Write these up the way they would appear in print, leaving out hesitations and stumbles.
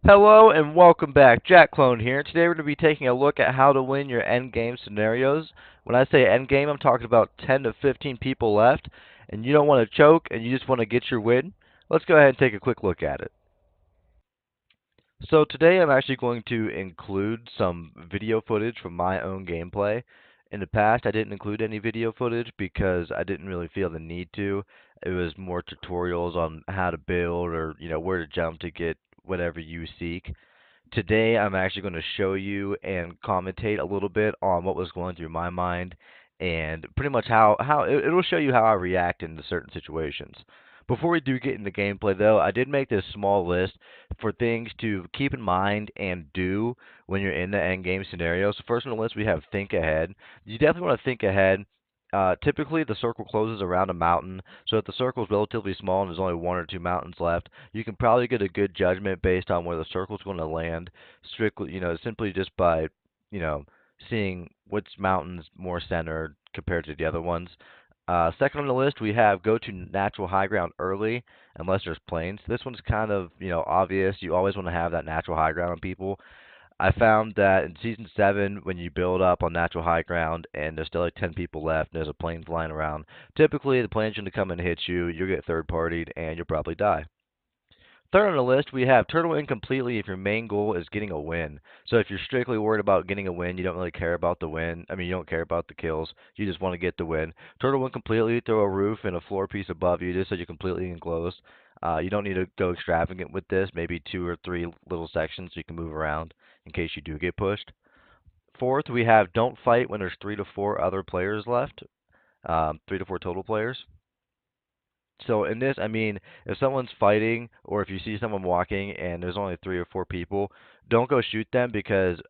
Hello and welcome back. Jack Clone here. Today we're going to be taking a look at how to win your endgame scenarios. When I say endgame, I'm talking about 10 to 15 people left, and you don't want to choke and you just want to get your win. Let's go ahead and take a quick look at it. So today I'm actually going to include some video footage from my own gameplay. In the past, I didn't include any video footage because I didn't really feel the need to. It was more tutorials on how to build or, where to jump to get whatever you seek. Today, I'm actually going to show you and commentate a little bit on what was going through my mind and pretty much how it'll show you how I react in certain situations. Before we do get into gameplay, though, I did make this small list for things to keep in mind and do when you're in the end game scenario. So first on the list, we have think ahead. You definitely want to think ahead. Typically, the circle closes around a mountain, so if the circle is relatively small and there's only one or two mountains left, you can probably get a good judgment based on where the circle's going to land, strictly, simply just by, you know, seeing which mountain's more centered compared to the other ones. Second on the list, we have go to natural high ground early, unless there's plains. This one's kind of, obvious. You always want to have that natural high ground on people. I found that in season 7, when you build up on natural high ground and there's still like 10 people left and there's a plane flying around, typically the plane's going to come and hit you, you'll get third partied, and you'll probably die. Third on the list, we have turtle in completely if your main goal is getting a win. So if you're strictly worried about getting a win, you don't really care about the win. I mean, you don't care about the kills. You just want to get the win. Turtle in completely, throw a roof and a floor piece above you just so you're completely enclosed. You don't need to go extravagant with this. Maybe two or three little sections so you can move around in case you do get pushed. Fourth, we have don't fight when there's 3 to 4 other players left. 3 to 4 total players. So in this, I mean, if someone's fighting or if you see someone walking and there's only 3 or 4 people, don't go shoot them because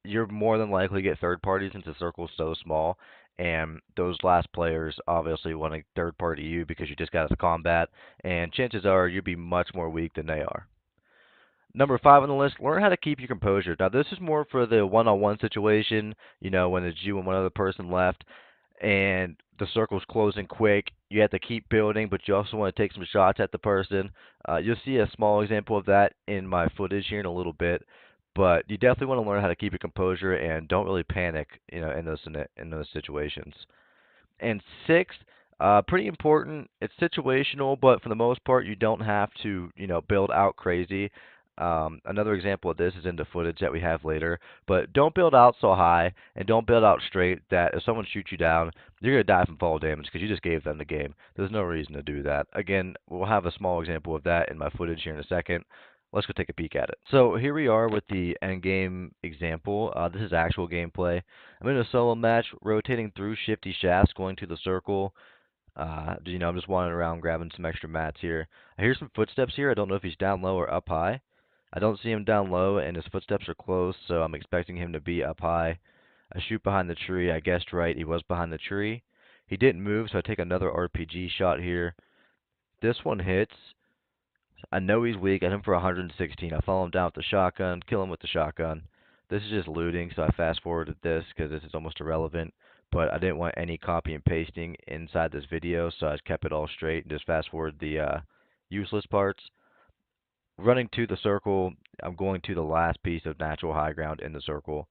you're more than likely to get third party since the circle's so small. And those last players obviously want to third party you because you just got out of combat, and chances are you'll be much more weak than they are. Number 5 on the list, learn how to keep your composure. Now, this is more for the one-on-one situation, when it's you and one other person left and the circle's closing quick. You have to keep building, but you also want to take some shots at the person. You'll see a small example of that in my footage here in a little bit, but you definitely want to learn how to keep your composure and don't really panic, in those situations. And sixth, pretty important. It's situational, but for the most part, you don't have to, build out crazy. Another example of this is in the footage that we have later. But don't build out so high and don't build out straight that if someone shoots you down, you're gonna die from fall damage because you just gave them the game. There's no reason to do that. Again, we'll have a small example of that in my footage here in a second. Let's go take a peek at it. So here we are with the end game example. This is actual gameplay. I'm in a solo match, rotating through shifty shafts, going to the circle. I'm just wandering around grabbing some extra mats here. I hear some footsteps here. I don't know if he's down low or up high. I don't see him down low, and his footsteps are close, so I'm expecting him to be up high. I shoot behind the tree. I guessed right. He was behind the tree. He didn't move, so I take another RPG shot here. This one hits. I know he's weak. I hit him for 116. I follow him down with the shotgun, kill him with the shotgun. This is just looting, so I fast forwarded this because this is almost irrelevant. But I didn't want any copy and pasting inside this video, so I kept it all straight and just fast forward the useless parts. Running to the circle, I'm going to the last piece of natural high ground in the circle.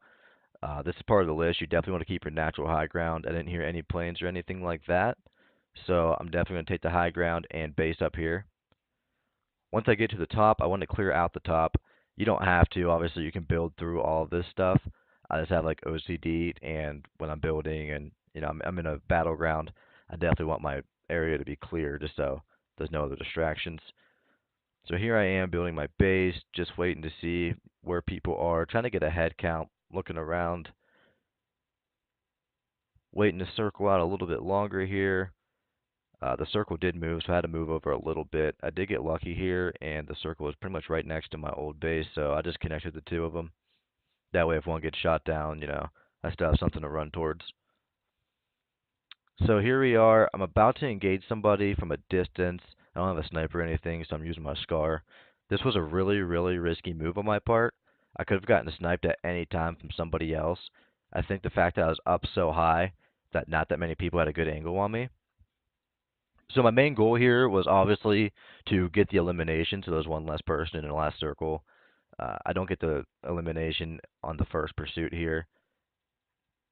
This is part of the list. You definitely want to keep your natural high ground. I didn't hear any planes or anything like that, so I'm definitely going to take the high ground and base up here. Once I get to the top, I want to clear out the top. You don't have to. Obviously, you can build through all of this stuff. I just have like OCD, and when I'm building and I'm in a battleground, I definitely want my area to be clear just so there's no other distractions. So here I am building my base, just waiting to see where people are, trying to get a head count, looking around, waiting to circle out a little bit longer here. The circle did move, so I had to move over a little bit. I did get lucky here, and the circle was pretty much right next to my old base, so I just connected the two of them. That way, if one gets shot down, I still have something to run towards. So here we are. I'm about to engage somebody from a distance. I don't have a sniper or anything, so I'm using my SCAR. This was a really, really risky move on my part. I could have gotten sniped at any time from somebody else. I think the fact that I was up so high that not that many people had a good angle on me. So my main goal here was obviously to get the elimination, so there's one less person in the last circle. I don't get the elimination on the first pursuit here,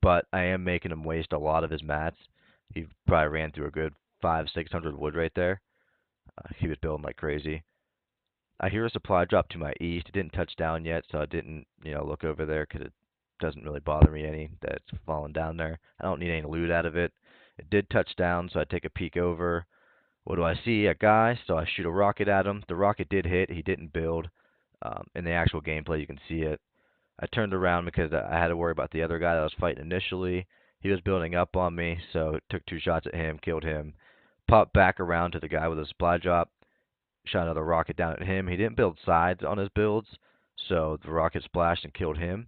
but I am making him waste a lot of his mats. He probably ran through a good 600 wood right there. He was building like crazy. I hear a supply drop to my east. It didn't touch down yet, so I didn't, look over there because it doesn't really bother me any that it's falling down there. I don't need any loot out of it. It did touch down, so I take a peek over. What do I see? A guy, so I shoot a rocket at him. The rocket did hit. He didn't build. In the actual gameplay, you can see it. I turned around because I had to worry about the other guy that I was fighting initially. He was building up on me, so took 2 shots at him, killed him. Popped back around to the guy with a supply drop, shot another rocket down at him. He didn't build sides on his builds, so the rocket splashed and killed him.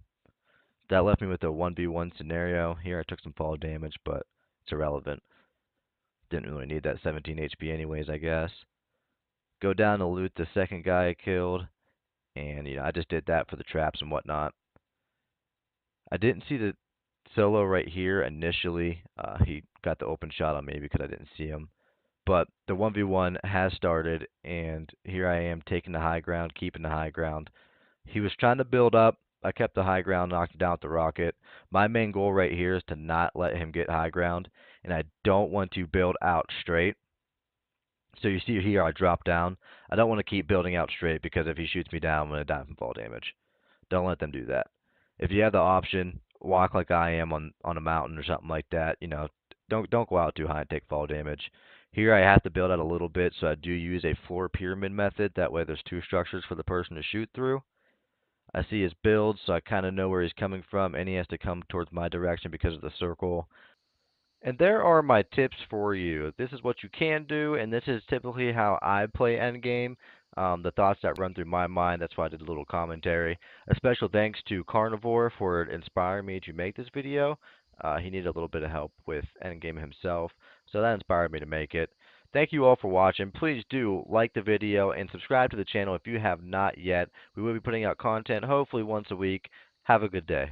That left me with a 1v1 scenario. Here I took some fall damage, but it's irrelevant. Didn't really need that 17 HP anyways, I guess. Go down to loot the second guy I killed, and I just did that for the traps and whatnot. I didn't see the solo right here initially. He got the open shot on me because I didn't see him. But the 1v1 has started, and here I am taking the high ground, keeping the high ground. He was trying to build up. I kept the high ground, knocked him down with the rocket. My main goal right here is to not let him get high ground, and I don't want to build out straight. So you see here, I drop down. I don't want to keep building out straight because if he shoots me down, I'm going to die from fall damage. Don't let them do that. If you have the option, walk like I am on a mountain or something like that. Don't go out too high and take fall damage. Here I have to build out a little bit, so I do use a floor pyramid method. That way there's 2 structures for the person to shoot through. I see his build, so I kind of know where he's coming from, and he has to come towards my direction because of the circle. And there are my tips for you. This is what you can do, and this is typically how I play endgame. The thoughts that run through my mind, that's why I did a little commentary. A special thanks to Carnivore for inspiring me to make this video. He needed a little bit of help with endgame himself, so that inspired me to make it. Thank you all for watching. Please do like the video and subscribe to the channel if you have not yet. We will be putting out content hopefully once a week. Have a good day.